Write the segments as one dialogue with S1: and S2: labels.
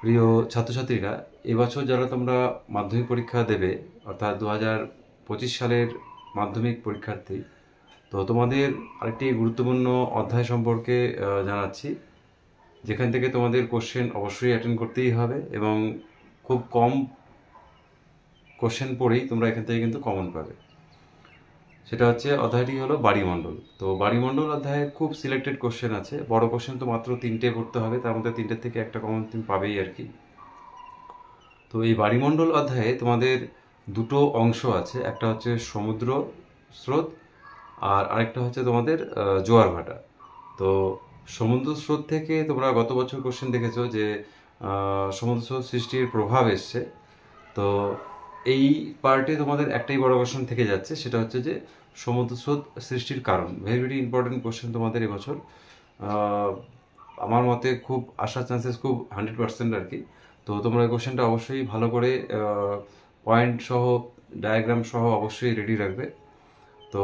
S1: প্রিয় ছাত্রছাত্রীরা, এবছর যারা তোমরা মাধ্যমিক পরীক্ষা দেবে অর্থাৎ 2025 সালের মাধ্যমিক পরীক্ষার্থী, তো তোমাদের আরেকটি গুরুত্বপূর্ণ অধ্যায় সম্পর্কে জানাচ্ছি, যেখান থেকে তোমাদের কোশ্চেন অবশ্যই অ্যাটেন্ড করতেই হবে এবং খুব কম কোশ্চেন পড়েই তোমরা এখান থেকে কিন্তু কমন পাবে। সেটা হচ্ছে অধ্যায়টি হলো বাড়িমণ্ডল। তো বাড়িমণ্ডল অধ্যায়ে খুব সিলেক্টেড কোশ্চেন আছে। বড় কোশ্চেন তো মাত্র 3টে করতে হবে, তার মধ্যে 3টের থেকে একটা কমন তুমি পাবেই আর কি। তো এই বাড়িমণ্ডল অধ্যায়ে তোমাদের দুটো অংশ আছে, একটা হচ্ছে সমুদ্র স্রোত আর আরেকটা হচ্ছে তোমাদের জোয়ার ভাটা। তো সমুদ্র স্রোত থেকে তোমরা গত বছর কোশ্চেন দেখেছো যে সমুদ্র স্রোত সৃষ্টির প্রভাব এসছে। তো এই পার্টে তোমাদের একটাই বড় কোশ্চেন থেকে যাচ্ছে, সেটা হচ্ছে যে সমুদ্র স্রোত সৃষ্টির কারণ। ভেরি ভেরি ইম্পর্টেন্ট কোশ্চেন তোমাদের এবছর। আমার মতে খুব আসার চান্সেস খুব 100% আর কি। তো তোমরা এই কোশ্চেনটা অবশ্যই ভালো করে পয়েন্ট সহ ডায়াগ্রাম সহ অবশ্যই রেডি রাখবে। তো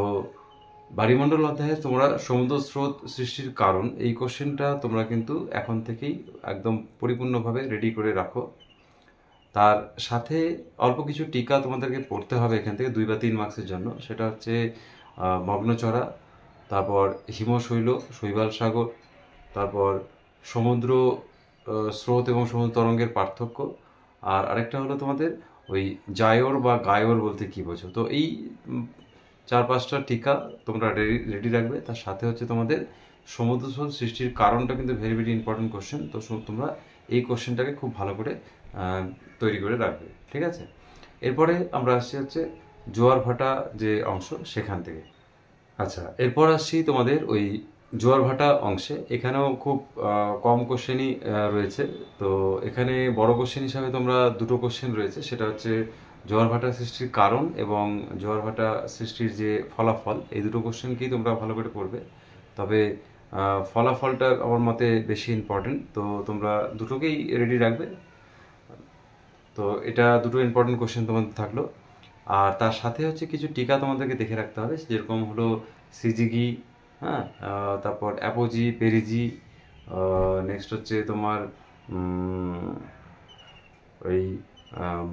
S1: বাড়িমণ্ডল অধ্যায়ে তোমরা সমুদ্র স্রোত সৃষ্টির কারণ এই কোশ্চেনটা তোমরা কিন্তু এখন থেকেই একদম পরিপূর্ণভাবে রেডি করে রাখো। তার সাথে অল্প কিছু টিকা তোমাদেরকে পড়তে হবে এখান থেকে 2 বা 3 মার্কসের জন্য। সেটা হচ্ছে মগ্নচড়া, তারপর হিমশৈল, শৈবাল সাগর, তারপর সমুদ্র স্রোত এবং সমুদ্র তরঙ্গের পার্থক্য, আর আরেকটা হলো তোমাদের ওই জায়র বা গায়র বলতে কী বোঝো। তো এই 4-5টা টিকা তোমরা রেডি রাখবে। তার সাথে হচ্ছে তোমাদের সমুদ্র স্রোত সৃষ্টির কারণটা কিন্তু ভেরি ভেরি ইম্পর্টেন্ট কোশ্চেন। তো তোমরা এই কোশ্চেনটাকে খুব ভালো করে তৈরি করে রাখবে, ঠিক আছে। এরপরে আমরা আসছি হচ্ছে জোয়ার ভাটা যে অংশ, সেখান থেকে। আচ্ছা, এরপর আসছি তোমাদের ওই জোয়ার ভাটা অংশে। এখানেও খুব কম কোশ্চেনই রয়েছে। তো এখানে বড় কোশ্চেন হিসাবে তোমরা দুটো কোশ্চেন রয়েছে, সেটা হচ্ছে জোয়ার ভাটা সৃষ্টির কারণ এবং জোয়ার ভাটা সৃষ্টির যে ফলাফল। এই দুটো কোশ্চেনকেই তোমরা ভালো করে পড়বে। তবে ফলাফলটা আমার মতে বেশি ইম্পর্টেন্ট। তো তোমরা দুটোকেই রেডি রাখবে। তো এটা দুটো ইম্পর্টেন্ট কোশ্চেন তোমাদের থাকলো। আর তার সাথে হচ্ছে কিছু টিকা তোমাদেরকে দেখে রাখতে হবে, যেরকম হলো সিজিগি, হ্যাঁ, তারপর অ্যাপোজি, পেরিজি, নেক্সট হচ্ছে তোমার ওই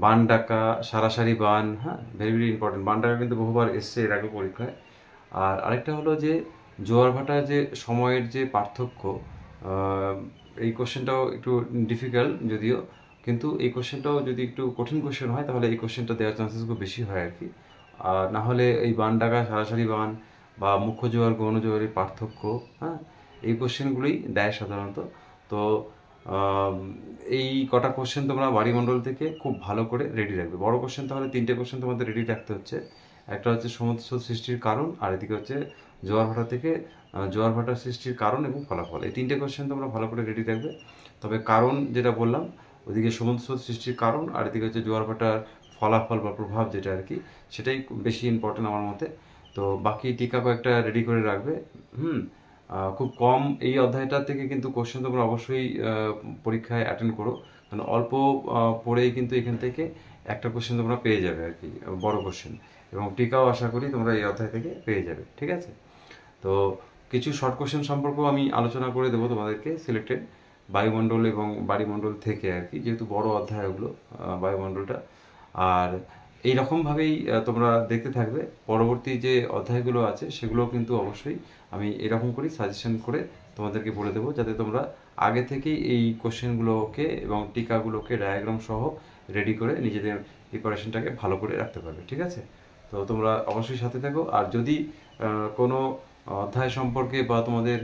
S1: বান ডাকা, সারাসারি বান, হ্যাঁ, ভেরি ভেরি ইম্পর্টেন্ট। বান ডাকা কিন্তু বহুবার এসছে এর আগে পরীক্ষায়। আর আরেকটা হলো যে জোয়ার ভাটার যে সময়ের যে পার্থক্য, এই কোশ্চেনটাও একটু ডিফিকাল্ট যদিও, কিন্তু এই কোশ্চেনটাও যদি একটু কঠিন কোশ্চেন হয় তাহলে এই কোশ্চেনটা দেওয়ার চান্সেস খুব বেশি হয় আর কি। আর না হলে এই বান ডাকা, সারাসারি বান বা মুখ্য জোয়ার গৌণ জোয়ারের পার্থক্য, হ্যাঁ, এই কোশ্চেনগুলোই দেয় সাধারণত। তো এই কটা কোশ্চেন তোমরা বাড়িমণ্ডল থেকে খুব ভালো করে রেডি রাখবে। বড় কোশ্চেন তাহলে 3টে কোশ্চেন তোমাদের রেডি রাখতে হচ্ছে। একটা হচ্ছে সমুদ্র স্রোত সৃষ্টির কারণ, আর এদিকে হচ্ছে জোয়ার ভাটা থেকে জোয়ার ভাটা সৃষ্টির কারণ এবং ফলাফল। এই 3টে কোশ্চেন তোমরা ভালো করে রেডি রাখবে। তবে কারণ যেটা বললাম, ওইদিকে সমুদ্র স্রোত সৃষ্টির কারণ আর এদিকে হচ্ছে জোয়ার ভাটার ফলাফল বা প্রভাব যেটা আর কি, সেটাই বেশি ইম্পর্টেন্ট আমার মতে। তো বাকি টিকা কয়েকটা রেডি করে রাখবে। খুব কম এই অধ্যায়টা থেকে কিন্তু কোশ্চেন তোমরা অবশ্যই পরীক্ষায় অ্যাটেন্ড করো, কারণ অল্প পড়েই কিন্তু এখান থেকে একটা কোশ্চেন তোমরা পেয়ে যাবে আর কি, বড় কোশ্চেন। এবং টিকাও আশা করি তোমরা এই অধ্যায় থেকে পেয়ে যাবে, ঠিক আছে। তো কিছু শর্ট কোশ্চেন সম্পর্কেও আমি আলোচনা করে দেবো তোমাদেরকে, সিলেক্টেড বায়ুমণ্ডল এবং বাড়িমণ্ডল থেকে আর কি, যেহেতু বড় অধ্যায় ওগুলো বায়ুমণ্ডলটা। আর এই রকমভাবেই তোমরা দেখতে থাকবে। পরবর্তী যে অধ্যায়গুলো আছে সেগুলো কিন্তু অবশ্যই আমি এরকম করেই সাজেশন করে তোমাদেরকে বলে দেবো, যাতে তোমরা আগে থেকেই এই কোশ্চেনগুলোকে এবং টিকাগুলোকে ডায়াগ্রাম সহ রেডি করে নিজেদের প্রিপারেশনটাকে ভালো করে রাখতে পারবে, ঠিক আছে। তো তোমরা অবশ্যই সাথে থাকো। আর যদি কোনো অধ্যায় সম্পর্কে বা তোমাদের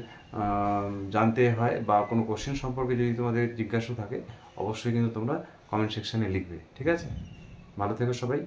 S1: জানতে হয় বা কোনো কোশ্চেন সম্পর্কে যদি তোমাদের জিজ্ঞাসা থাকে, অবশ্যই কিন্তু তোমরা কমেন্ট সেকশানে লিখবে, ঠিক আছে। ভালো থেকো সবাই।